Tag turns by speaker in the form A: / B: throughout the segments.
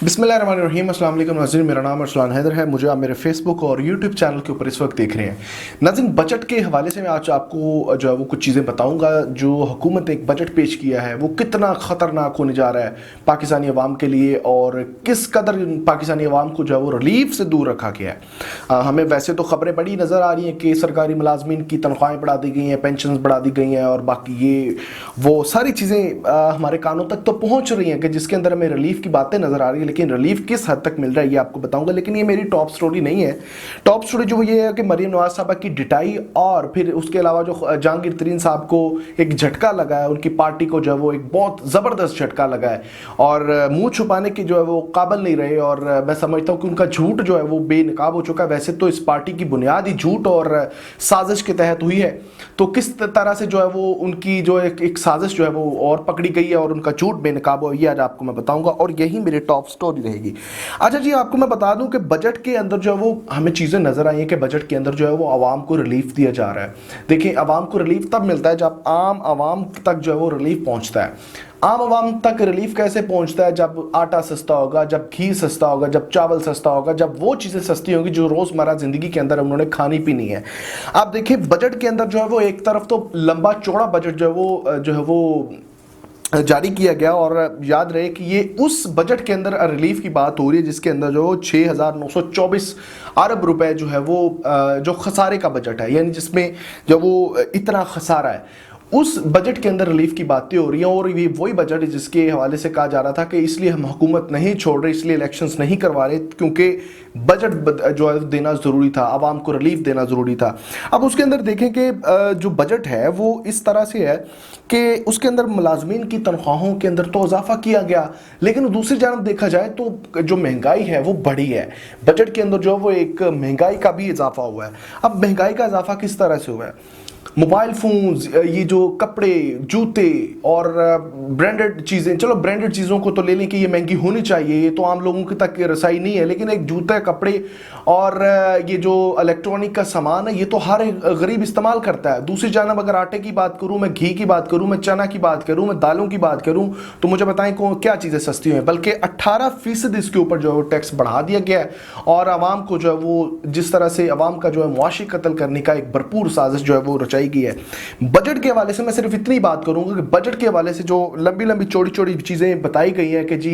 A: बिस्मिल्लाहिर्रहमानिर्रहीम। अस्सलाम वालेकुम नाज़रीन, मेरा नाम अरसलान हैदर है। मुझे आप मेरे फेसबुक और यूट्यूब चैनल के ऊपर इस वक्त देख रहे हैं। नाज़रीन, बजट के हवाले से मैं आज आपको जो है वो कुछ चीज़ें बताऊंगा। जो हुकूमत ने एक बजट पेश किया है वो कितना ख़तरनाक होने जा रहा है पाकिस्तानी अवाम के लिए, और किस कदर पाकिस्तानी अवाम को जो है वो रिलीफ से दूर रखा गया है। हमें वैसे तो ख़बरें बड़ी नज़र आ रही हैं कि सरकारी मुलाजमीन की तनख्वाहें बढ़ा दी गई हैं, पेंशन बढ़ा दी गई हैं, और बाकी ये वो सारी चीज़ें हमारे कानों तक तो पहुँच रही हैं कि जिसके अंदर हमें रिलीफ की बातें नज़र आ रही है। लेकिन रिलीफ किस हद तक मिल रहा है ये आपको बताऊंगा। लेकिन ये मेरी टॉप स्टोरी नहीं है। टॉप स्टोरी जो ये है कि मरीम नवाज साहबा की डिटाई, और फिर उसके अलावा जो जहांगीर तरीन साहब को एक झटका लगा है, उनकी पार्टी को जो है वो एक बहुत ज़बरदस्त झटका लगा है, और मुंह छुपाने की जो है वो काबिल नहीं रहे। और मैं समझता हूँ कि उनका झूठ जो है वो बेनकाब हो चुका है। वैसे तो इस पार्टी की बुनियाद ही झूठ और साजिश के तहत हुई है, तो किस तरह से जो है वो उनकी जो एक साजिश जो है वो और पकड़ी गई है और उनका झूठ बेनकाब हो, ये आज आपको मैं बताऊंगा, और यही मेरी टॉप स्टोरी रहेगी। अच्छा जी, आपको मैं बता दूं कि बजट के अंदर जो है वो हमें चीज़ें नज़र आई हैं कि बजट के अंदर जो है वो आवाम को रिलीफ दिया जा रहा है। देखिए, आवाम को रिलीफ तब मिलता है जब आम आवाम तक जो है वो रिलीफ पहुंचता है। आम आवाम तक रिलीफ कैसे पहुंचता है? जब आटा सस्ता होगा, जब घी सस्ता होगा, जब चावल सस्ता होगा, जब वो चीज़ें सस्ती होंगी जो रोज़मर्रा ज़िंदगी के अंदर उन्होंने खानी पीनी है। आप देखिए, बजट के अंदर जो है वो एक तरफ तो लंबा चौड़ा बजट जो है वो जारी किया गया, और याद रहे कि ये उस बजट के अंदर रिलीफ की बात हो रही है जिसके अंदर जो 6,924 अरब रुपए जो है वो जो खसारे का बजट है, यानी जिसमें जो वो इतना खसारा है, उस बजट के अंदर रिलीफ की बातें हो रही हैं। और ये वही बजट है जिसके हवाले से कहा जा रहा था कि इसलिए हम हुकूमत नहीं छोड़ रहे, इसलिए इलेक्शंस नहीं करवा रहे, क्योंकि बजट जो है देना ज़रूरी था, आवाम को रिलीफ देना ज़रूरी था। अब उसके अंदर देखें कि जो बजट है वो इस तरह से है कि उसके अंदर मुलाजमीन की तनख्वाहों के अंदर तो इजाफा किया गया, लेकिन दूसरी जानब देखा जाए तो जो महंगाई है वो बढ़ी है। बजट के अंदर जो वो एक महंगाई का भी इजाफा हुआ है। अब महंगाई का इजाफा किस तरह से हुआ है? मोबाइल फोन्स, ये जो कपड़े, जूते और ब्रांडेड चीज़ें, चलो ब्रांडेड चीज़ों को तो ले लें कि ये महंगी होनी चाहिए, ये तो आम लोगों की तक रसाई नहीं है, लेकिन एक जूते, कपड़े और ये जो इलेक्ट्रॉनिक का सामान है ये तो हर एक गरीब इस्तेमाल करता है। दूसरी जानब अगर आटे की बात करूँ, मैं घी की बात करूँ, मैं चना की बात करूँ, मैं दालों की बात करूँ, तो मुझे बताएं क्या चीज़ें सस्ती हुई हैं? बल्कि 18% इसके ऊपर जो है वो टैक्स बढ़ा दिया गया है, और आवाम को जो है वो जिस तरह से आवाम का जो है मुआशी कत्ल करने का एक भरपूर साजिश जो है वो रचाई गई है। बजट के हवाले से मैं सिर्फ इतनी बात करूंगा कि बजट के हवाले से जो लंबी लंबी चौड़ी चौड़ी चीज़ें बताई गई हैं कि जी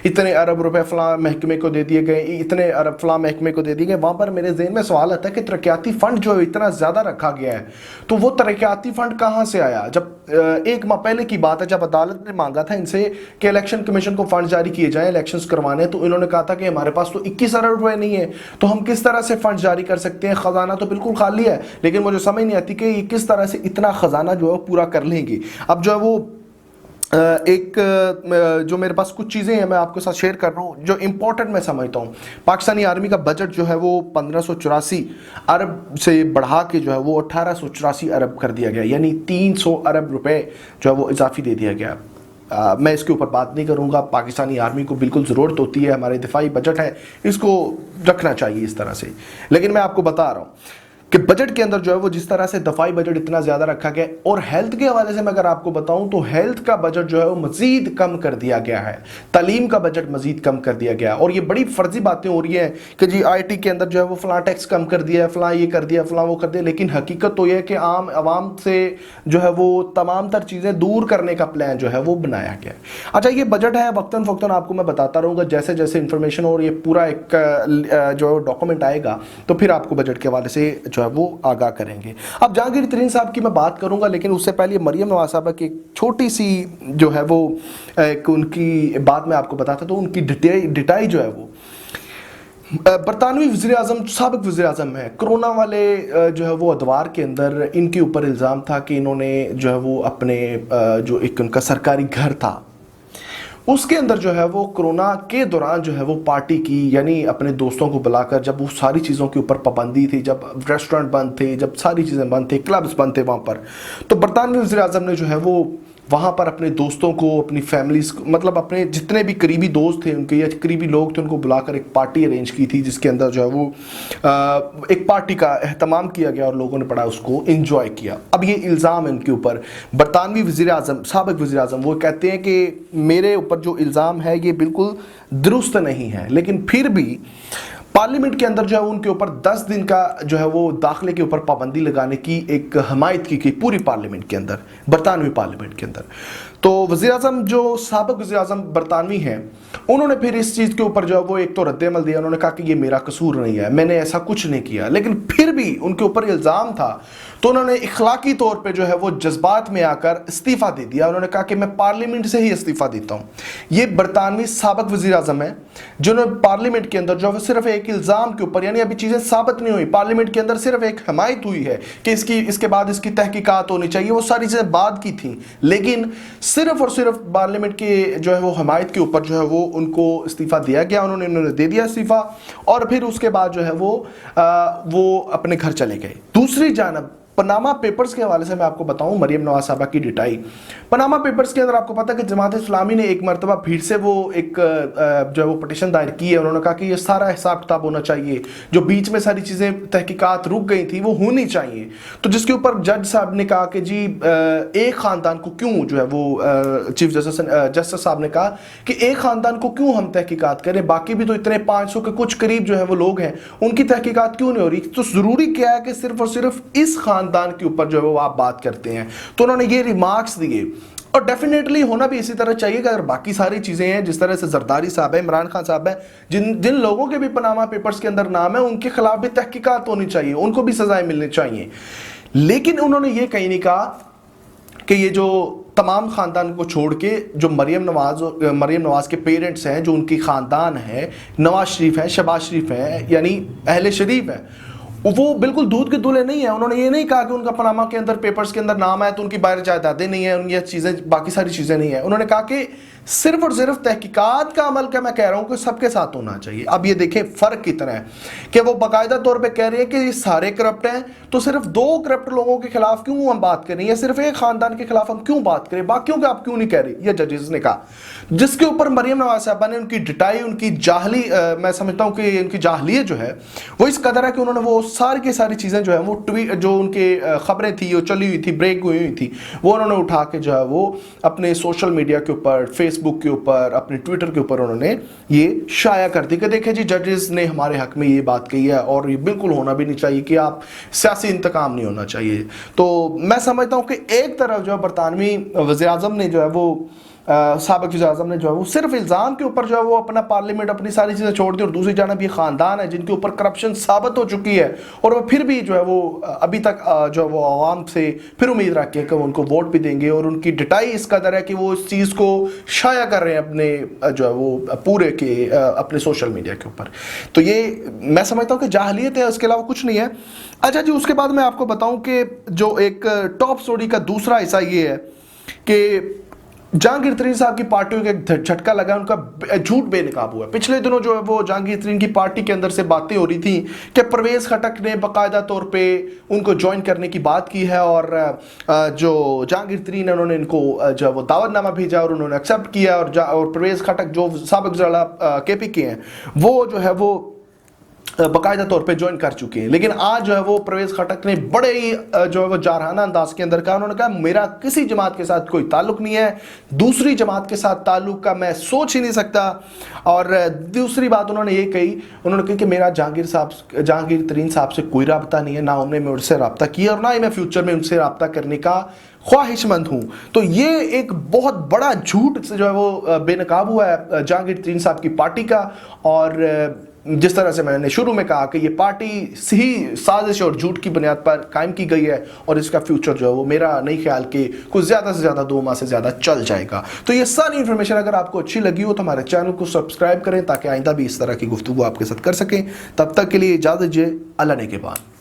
A: इतने अरब रुपए फलां महकमे को दे दिए गए, इतने अरब फलां महकमे को दे दिए गए, वहाँ पर मेरे ज़हन में सवाल आता है कि तरक्याती फ़ंड जो है इतना ज़्यादा रखा गया है, तो वो तरक्याती फ़ंड कहाँ से आया? जब एक माह पहले की बात है, जब अदालत ने मांगा था इनसे कि इलेक्शन कमीशन को फंड जारी किए जाएं इलेक्शंस करवाने, तो इन्होंने कहा था कि हमारे पास तो 21 अरब रुपए नहीं है, तो हम किस तरह से फंड जारी कर सकते हैं? खजाना तो बिल्कुल खाली है। लेकिन मुझे समझ नहीं आती कि ये किस तरह से इतना खजाना जो है पूरा कर लेंगे। अब जो है वो जो मेरे पास कुछ चीज़ें हैं मैं आपके साथ शेयर कर रहा हूँ जो इंपॉर्टेंट मैं समझता हूँ। पाकिस्तानी आर्मी का बजट जो है वो 1584 अरब से बढ़ा के जो है वो 1884 अरब कर दिया गया, यानी 300 अरब रुपए जो है वो इजाफी दे दिया गया। मैं इसके ऊपर बात नहीं करूंगा। पाकिस्तानी आर्मी को बिल्कुल ज़रूरत होती है, हमारे दिफाई बजट है, इसको रखना चाहिए इस तरह से। लेकिन मैं आपको बता रहा हूँ कि बजट के अंदर जो है वो जिस तरह से दफाई बजट इतना ज़्यादा रखा गया, और हेल्थ के हवाले से मैं अगर आपको बताऊं तो हेल्थ का बजट जो है वो मज़ीद कम कर दिया गया है, तालीम का बजट मज़ीद कम कर दिया गया है। और ये बड़ी फर्जी बातें हो रही हैं कि जी IT के अंदर जो है वो फ़लाँ टैक्स कम कर दिया है, फ़लाँ ये कर दिया, फ़लाँ वो कर दिया, लेकिन हकीकत तो ये है कि आम आवाम से जो है वो तमाम तर चीज़ें दूर करने का प्लान जो है वो बनाया गया है। अच्छा, ये बजट है, वक्तन फ़क्तन आपको मैं बताता रहूँगा जैसे जैसे इन्फॉर्मेशन और ये पूरा एक जो डॉक्यूमेंट आएगा तो फिर आपको बजट के हवाले से जो है वो आगाह करेंगे। अब जहांगीर तरीन साहब की मैं बात करूंगा, लेकिन उससे पहले मरीम नवाज साहबा की एक छोटी सी जो है वो उनकी बात मैं आपको बताता, तो उनकी डिटाई जो है वो बरतानवी वज़ीर आज़म, साबिक़ वज़ीर आज़म है, कोरोना वाले जो है वो अदवार के अंदर इनके ऊपर इल्ज़ाम था कि इन्होंने जो है वो अपने जो एक उनका सरकारी घर था उसके अंदर जो है वो कोरोना के दौरान जो है वो पार्टी की, यानी अपने दोस्तों को बुलाकर, जब वो सारी चीज़ों के ऊपर पाबंदी थी, जब रेस्टोरेंट बंद थे, जब सारी चीज़ें बंद थे, क्लब्स बंद थे वहाँ पर, तो बरतानवी वज़ीर आज़म ने जो है वो वहाँ पर अपने दोस्तों को, अपनी फैमिलीज को, मतलब अपने जितने भी करीबी दोस्त थे उनके या करीबी लोग थे, उनको बुलाकर एक पार्टी अरेंज की थी, जिसके अंदर जो है वो एक पार्टी का एहतमाम किया गया और लोगों ने बड़ा उसको एंजॉय किया। अब ये इल्ज़ाम है उनके ऊपर, बरतानवी वज़ीर-ए-आज़म, साबिक़ वज़ीर-ए-आज़म, वो कहते हैं कि मेरे ऊपर जो इल्ज़ाम है ये बिल्कुल दुरुस्त नहीं है, लेकिन फिर भी पार्लियामेंट के अंदर जो है उनके ऊपर 10 दिन का जो है वो दाखिले के ऊपर पाबंदी लगाने की एक हमायत की पूरी पार्लियामेंट के अंदर, बरतानवी पार्लियामेंट के अंदर। तो वज़ीर-ए-आज़म जो साबिक़ वज़ीर-ए-आज़म बरतानवी हैं, उन्होंने फिर इस चीज़ के ऊपर जो है वो एक तो रद्द-ए-अमल दिया। उन्होंने कहा कि ये मेरा कसूर नहीं है, मैंने ऐसा कुछ नहीं किया, लेकिन फिर भी उनके ऊपर इल्ज़ाम था तो उन्होंने इखलाकी तौर पे जो है वो जज्बात में आकर इस्तीफ़ा दे दिया। उन्होंने कहा कि मैं पार्लियामेंट से ही इस्तीफ़ा देता हूँ। ये बरतानवी साबिक़ वज़ीर-ए-आज़म है जिन्होंने पार्लियामेंट के अंदर जो है सिर्फ एक इल्ज़ाम के ऊपर, यानी अभी चीज़ें साबित नहीं हुई, पार्लियामेंट के अंदर सिर्फ एक हमायत हुई है कि इसके बाद इसकी तहकीकात होनी चाहिए, वो सारी चीज़ें बाद की थी, लेकिन सिर्फ और सिर्फ पार्लियामेंट के जो है वो हमायत के ऊपर जो है वो उनको इस्तीफ़ा दिया गया। उन्होंने दे दिया इस्तीफ़ा और फिर उसके बाद जो है वो अपने घर चले गए। दूसरी जानब पनामा पेपर्स के हवाले से मैं आपको बताऊं, मरियम नवाज साहबा की डिटाई। पनामा पेपर्स के अंदर आपको पता है कि जमात इस्लामी ने एक मरतबा फिर से वो एक जो है वो पटिशन दायर की है। उन्होंने कहा कि ये सारा हिसाब किताब होना चाहिए, जो बीच में सारी चीज़ें तहकीकात रुक गई थी वो होनी चाहिए। तो जिसके ऊपर जज साहब ने कहा कि जी एक ख़ानदान को क्यों जो है वो चीफ जस्टिस साहब ने कहा कि एक ख़ानदान को क्यों हम तहकीकात करें, बाकी भी तो इतने 500 के कुछ करीब जो है वो लोग हैं, उनकी तहकीकात क्यों नहीं हो रही? तो ज़रूरी क्या है कि सिर्फ और सिर्फ इस खानदान के ऊपर जो है वो आप बात करते हैं। तो उन्होंने ये रिमार्क्स दिए और डेफिनेटली होना भी इसी तरह चाहिए कि अगर बाकी सारी चीज़ें हैं, जिस तरह से जरदारी साहब है, इमरान खान साहब है, जिन लोगों के भी पनामा पेपर्स के अंदर नाम है, उनके खिलाफ भी तहकीकात होनी चाहिए, उनको भी सजाएं मिलनी चाहिए। लेकिन उन्होंने ये कहीं नहीं कहा कि ये जो तमाम ख़ानदान को छोड़ के जो मरियम नवाज़ के पेरेंट्स हैं, जो उनकी ख़ानदान है, नवाज शरीफ है, शहबाज शरीफ है, यानी अहले शरीफ है, वो बिल्कुल दूध के दूल्हे नहीं है। उन्होंने ये नहीं कहा कि उनका पनामा के अंदर पेपर्स के अंदर नाम है तो उनकी बाहर जायदादें नहीं है, उनकी चीज़ें, बाकी सारी चीज़ें नहीं है। उन्होंने कहा कि सिर्फ और सिर्फ तहकीकात का अमल का मैं कह रहा हूँ कि सबके साथ होना चाहिए। अब ये देखें फ़र्क कितना है कि वो बाकायदा तौर पे कह रहे हैं कि ये सारे करप्ट हैं, तो सिर्फ 2 करप्ट लोगों के खिलाफ क्यों हम बात करें, या सिर्फ एक ख़ानदान के खिलाफ हम क्यों बात करें, बाकियों के आप क्यों नहीं कह रहे, ये जजेस ने कहा। जिसके ऊपर मरियम नवाज साहबा ने उनकी डिटाई, उनकी जाहली, मैं समझता हूँ कि उनकी जाहलियत जो है वो इस कदर है कि उन्होंने वो सारी की सारी चीज़ें जो है वो ट्वीट, जो उनके ख़बरें थी, वो चली हुई थी, ब्रेक हुई थी, वो उन्होंने उठा के जो है वो अपने सोशल मीडिया के ऊपर, फेसबुक के ऊपर, अपने ट्विटर के ऊपर उन्होंने ये शाया कर दी कि देखें जी जजेस ने हमारे हक में ये बात कही है और ये बिल्कुल होना भी नहीं चाहिए कि आप सियासी इंतकाम नहीं होना चाहिए। तो मैं समझता हूँ कि एक तरफ जो है बरतानवी वज़ीर-ए-आज़म ने जो है वो साबिक़ वज़ीर-ए-आज़म ने जो है वो सिर्फ इल्ज़ाम के ऊपर जो है वो अपना पार्लियामेंट, अपनी सारी चीज़ें छोड़ दी, और दूसरी जानब ये ख़ानदान है जिनके ऊपर करप्शन साबित हो चुकी है और वो फिर भी जो है वो अभी तक जो है वो आवाम से फिर उम्मीद रखते हैं कि वो उनको वोट भी देंगे, और उनकी डिटाई इस कदर है कि वो इस चीज़ को शाया कर रहे हैं अपने जो है वो पूरे के अपने सोशल मीडिया के ऊपर। तो ये मैं समझता हूँ कि जाहलियत है, उसके अलावा कुछ नहीं है। अच्छा जी, उसके बाद मैं आपको बताऊँ कि जो एक टॉप स्टोरी का दूसरा हिस्सा ये है कि जहांगीर तरीन साहब की पार्टियों का एक झटका लगा, उनका झूठ बेनकाब हुआ। पिछले दिनों जो है वो जहांगीर तरीन की पार्टी के अंदर से बातें हो रही थी कि परवेज़ खटक ने बाकायदा तौर पे उनको ज्वाइन करने की बात की है, और जो जहांगीर तरीन है उन्होंने इनको जो वो दावतनामा भेजा और उन्होंने एक्सेप्ट किया, और परवेज़ खटक जो साबिक़ वज़ीर केपी के हैं वो जो है वो बाकायदा तौर पे ज्वाइन कर चुके हैं। लेकिन आज जो है वो परवेज़ खटक ने बड़े ही जो है वो जारहाना अंदाज के अंदर कहा, उन्होंने कहा मेरा किसी जमात के साथ कोई ताल्लुक नहीं है, दूसरी जमात के साथ ताल्लुक का मैं सोच ही नहीं सकता। और दूसरी बात उन्होंने ये कही, उन्होंने कहा कि मेरा जहांगीर तरीन साहब से कोई रब्ता नहीं है, ना उन्होंने मैं उनसे रब्ता किया और ना ही मैं फ्यूचर में उनसे रब्ता करने का ख्वाहिशमंद हूँ। तो ये एक बहुत बड़ा झूठ से जो है वो बेनकाब हुआ है जहांगीर तरीन साहब की पार्टी का। और जिस तरह से मैंने शुरू में कहा कि ये पार्टी ही साजिश और झूठ की बुनियाद पर कायम की गई है, और इसका फ्यूचर जो है वो मेरा नहीं ख्याल कि कुछ ज़्यादा से ज़्यादा 2 माह से ज़्यादा चल जाएगा। तो ये सारी इन्फॉर्मेशन अगर आपको अच्छी लगी हो तो हमारे चैनल को सब्सक्राइब करें ताकि आइंदा भी इस तरह की गुफ्तगू आपके साथ कर सकें। तब तक के लिए इजाज़त दीजिए, अल्लाह ने के बाद।